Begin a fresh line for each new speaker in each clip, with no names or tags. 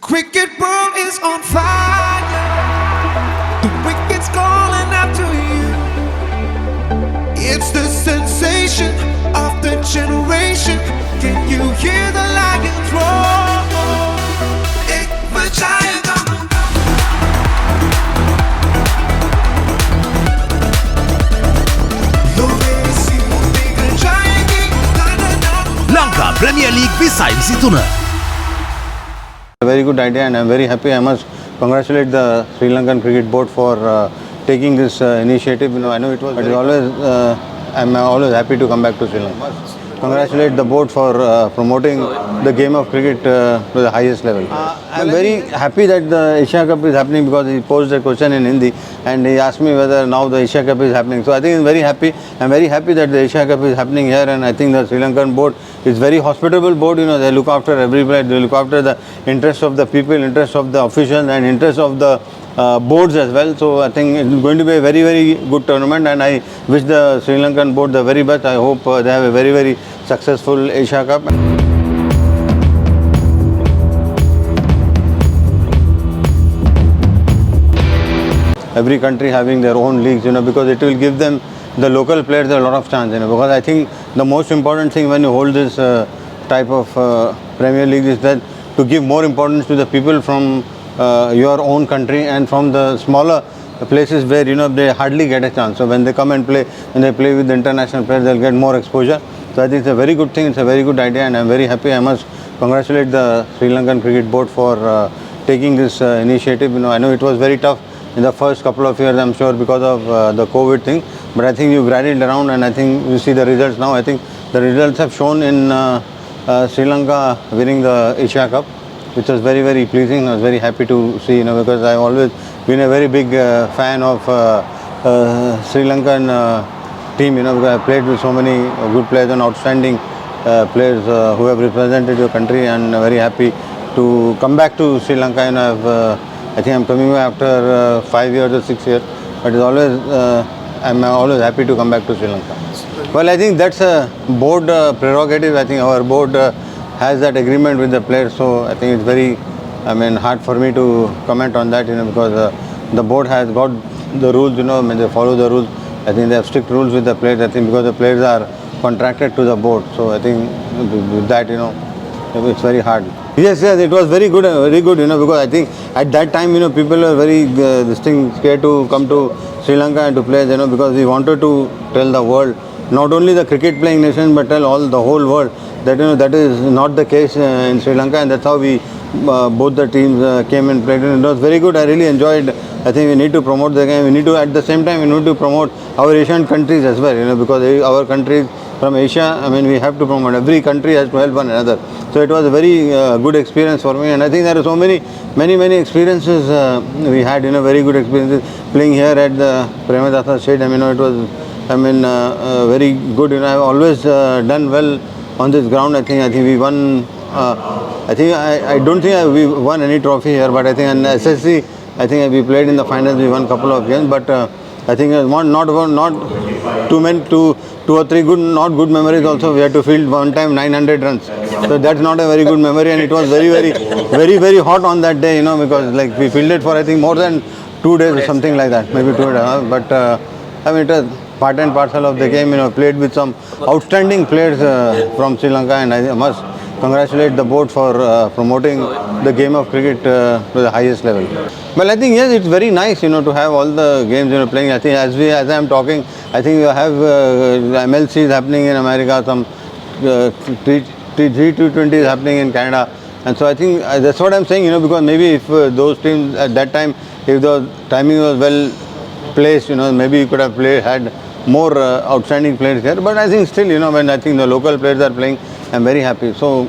cricket world is on fire. The wicket's calling after you. It's the sensation of the generation. Can you hear the lions roar? Ek bachayega
LANKA Premier League beside Situna.
A very good idea, and I'm very happy. I must congratulate the Sri Lankan Cricket Board for taking this initiative. I know it was, but I'm always happy to come back to Sri Lanka. Congratulate the board for promoting the game of cricket to the highest level. I'm very happy that the Asia Cup is happening, because he posed a question in Hindi and he asked me whether now the Asia Cup is happening. So I think I'm very happy. I'm very happy that the Asia Cup is happening here, and I think the Sri Lankan board is very hospitable board. They look after every player. They look after the interests of the people, interests of the officials, and interests of the boards as well. So I think it's going to be a very, very good tournament, and I wish the Sri Lankan board the very best. I hope they have a very, very successful Asia Cup. Every country having their own leagues, because it will give them, the local players, a lot of chance, because I think the most important thing when you hold this type of Premier League is that to give more importance to the people from your own country and from the smaller places where they hardly get a chance. So when they come and play, when they play with the international players, they'll get more exposure. So I think it's a very good thing. It's a very good idea, and I'm very happy. I must congratulate the Sri Lankan Cricket Board for taking this initiative. I know it was very tough in the first couple of years, I'm sure, because of the COVID thing. But I think you've rallied around, and I think you see the results now. I think the results have shown in Sri Lanka winning the Asia Cup, which was very, very pleasing. I was very happy to see, because I've always been a very big fan of Sri Lankan team, because I played with so many good players and outstanding players who have represented your country, and very happy to come back to Sri Lanka. I think I'm coming back after 5 years or 6 years, but it's always, I'm always happy to come back to Sri Lanka. Well, I think that's a board prerogative. I think our board has that agreement with the players, so I think it's very, hard for me to comment on that, because the board has got the rules, they follow the rules. I think they have strict rules with the players. I think because the players are contracted to the board, so I think with that, it's very hard. Yes, it was very good, because I think at that time, people were very scared to come to Sri Lanka and to play, because we wanted to tell the world, not only the cricket playing nation, but tell the whole world that that is not the case in Sri Lanka, and that's how we both the teams came and played. It was very good. I really enjoyed. I think we need to promote the game. We need to, at the same time, we need to promote our Asian countries as well, because our countries from Asia, we have to promote. Every country has to help one another. So it was a very good experience for me, and I think there are so many experiences we had, very good experiences playing here at the Premadasa Stadium. It was, very good. I've always done well on this ground. I think we won. I don't think we won any trophy here, but I think in SSC, I think we played in the finals. We won a couple of games, but I think not two or three not good memories. Also, we had to field one time 900 runs. So that's not a very good memory, and it was very, very, very, very hot on that day. Because we fielded for I think more than 2 days or something like that, maybe 2 days. But it was part and parcel of the game. Played with some outstanding players from Sri Lanka, and I must congratulate the board for promoting the game of cricket to the highest level. Well, I think yes, it's very nice, to have all the games playing. I think as I am talking, I think we have MLCs happening in America, some T20 is happening in Canada, and so I think that's what I'm saying. Because maybe if those teams at that time, if the timing was well placed, maybe you could have had more outstanding players here. But I think still, when I think the local players are playing, I'm very happy. So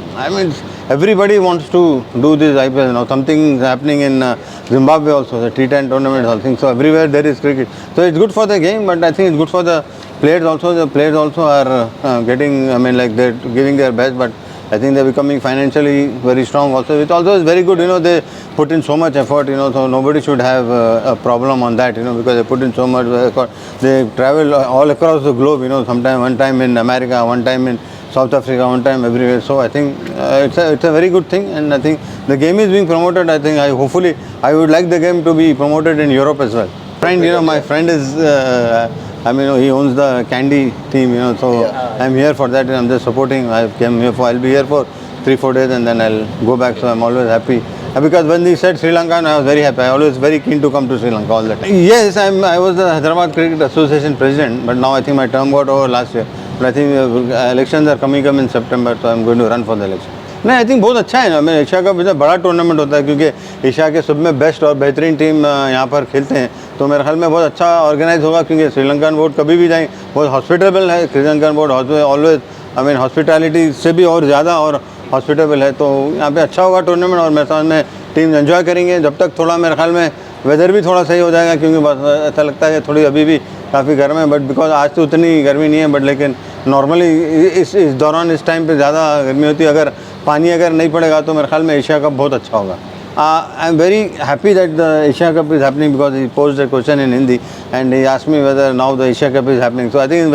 everybody wants to do this IPL. Something is happening in Zimbabwe also, the T10 tournament. I think so. Everywhere there is cricket. So it's good for the game, but I think it's good for the players also. The players also are getting, they're giving their best. But I think they're becoming financially very strong also. It also is very good, they put in so much effort, so nobody should have a problem on that, because they put in so much effort. They travel all across the globe, sometime one time in America, one time in South Africa, one time everywhere. So I think it's a very good thing, and I think the game is being promoted. I think hopefully I would like the game to be promoted in Europe as well. My friend is, he owns the KANDY team, so I'm here for that, and I'm just supporting. I'll be here for 3-4 days, and then I'll go back. So I'm always happy. Because when he said Sri Lanka, I was very happy. I always very keen to come to Sri Lanka all the time. Yes, I was the Hyderabad Cricket Association president, but now I think my term got over last year. But I think elections are coming in September, so I'm going to run for the election. नहीं, I think बहुत अच्छा है ना. Asia cup इतना बड़ा tournament होता है, क्योंकि एशिया के सब में बेस्ट और बेहतरीन टीम यहाँ पर खेलते हैं, तो मेरे ख्याल में बहुत अच्छा ऑर्गेनाइज होगा. क्योंकि श्रीलंकन बोर्ड कभी भी जाएँ बहुत हॉस्पिटेबल है. श्रीलंकन बोर्ड ऑलवेज हॉस्पिटैलिटी से भी और ज़्यादा और हॉस्पिटेबल है, तो यहाँ पे अच्छा होगा टूर्नामेंट. और मेरे समझ में टीम एंजॉय करेंगे जब तक थोड़ा मेरे ख्याल में वेदर भी थोड़ा सही हो जाएगा. क्योंकि बस ऐसा लगता है कि थोड़ी अभी भी काफ़ी गर्म है, बट बिकॉज आज तो उतनी गर्मी नहीं है, बट लेकिन नॉर्मली इस दौरान इस टाइम पे ज़्यादा गर्मी होती है. अगर पानी अगर नहीं पड़ेगा तो मेरे ख्याल में एशिया कप बहुत अच्छा होगा. I am very happy that the Asia cup is happening, because he posed a question in Hindi and he asked me whether now the Asia cup is happening. So I think I am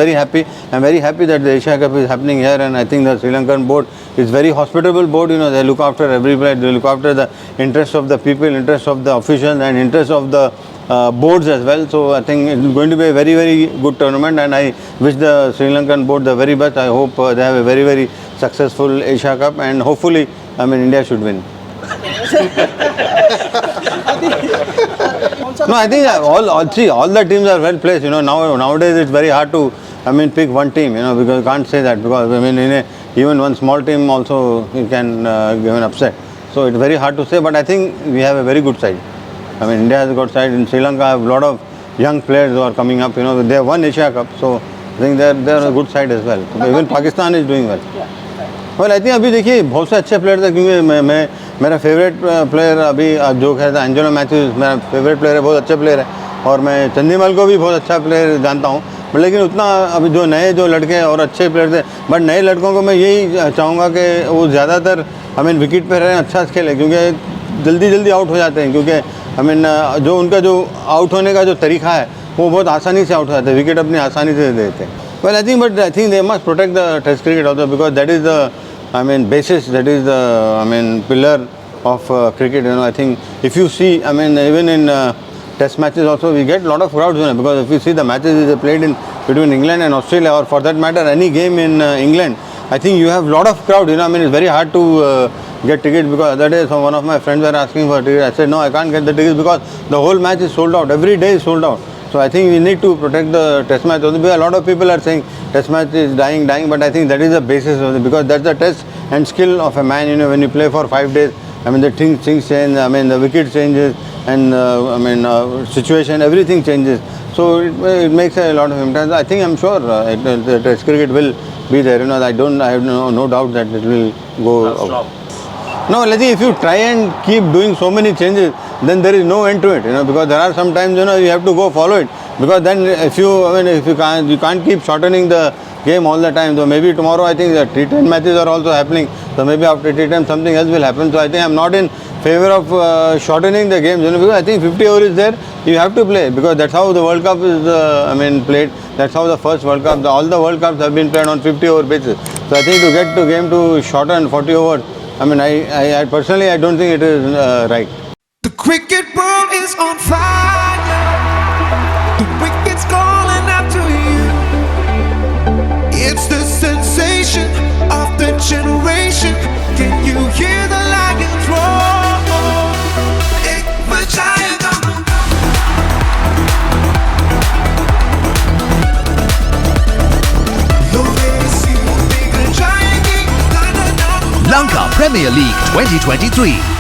very happy that the Asia cup is happening here, and I think the Sri Lankan board is very hospitable board. They look after every player, they look after the interest of the people, interest of the officials, and interest of the boards as well. So I think it's going to be a very, very good tournament, and I wish the Sri Lankan board the very best. I hope they have a very, very successful Asia Cup, and hopefully, India should win. No, I think all the teams are well placed. Nowadays it's very hard to pick one team. Because you can't say that, because even one small team also you can give an upset. So it's very hard to say, but I think we have a very good side. India has a good side. In Sri Lanka, I have a lot of young players who are coming up. They have won Asia Cup, so I think they are a good side as well. So even Pakistan is doing well. Well, I think अभी देखिए बहुत से अच्छे player थे, क्योंकि मेरा favourite player अभी जो है एंजेलो मैथ्यूज मेरा फेवरेट प्लेयर है, बहुत अच्छा प्लेयर है. और मैं चंदीमल को भी बहुत अच्छा प्लेयर जानता हूँ. लेकिन उतना अभी जो नए जो लड़के और अच्छे प्लेयर थे, बट नए लड़कों को मैं यही चाहूँगा कि वो ज़्यादातर विकेट पे रहें, अच्छा खेलें, क्योंकि जल्दी आउट हो जाते हैं. क्योंकि जो उनका जो आउट होने का जो तरीका है वो बहुत आसानी से आउट हो जाते हैं, विकेट अपनी आसानी से दे देते हैं. Well, I think they must protect the Test cricket also, because that is the basis, that is the pillar of cricket. I think if you see, even in Test matches also we get a lot of crowds, because if you see the matches is played in between England and Australia, or for that matter any game in England, I think you have a lot of crowd. It's very hard to get tickets, because other day one of my friends were asking for tickets. I said no, I can't get the tickets because the whole match is sold out. Every day is sold out. So I think we need to protect the Test match. A lot of people are saying Test match is dying, but I think that is the basis of it, because that's the test and skill of a man. When you play for 5 days, the things change. The wicket changes, and situation, everything changes. So it makes a lot of impact. I think I'm sure the Test cricket will be there. I have no doubt that it will go out. No, let's see, if you try and keep doing so many changes, then there is no end to it, because there are some times, you have to go follow it, because then if you can't keep shortening the game all the time. So maybe tomorrow I think the T10 matches are also happening, so maybe after T10 something else will happen. So I think I'm not in favor of shortening the games, because I think 50 overs is there, you have to play, because that's how the World Cup is played. That's how the first World Cup, all the World Cups have been played on 50 over basis. So I think to get the game to shorten 40 overs, I personally I don't think it is right.
The cricket ball is on fire. The wicket's calling out to you. It's the sensation of the generation. Can you hear the lions roar? Ek bachayega
Lanka Premier League 2023.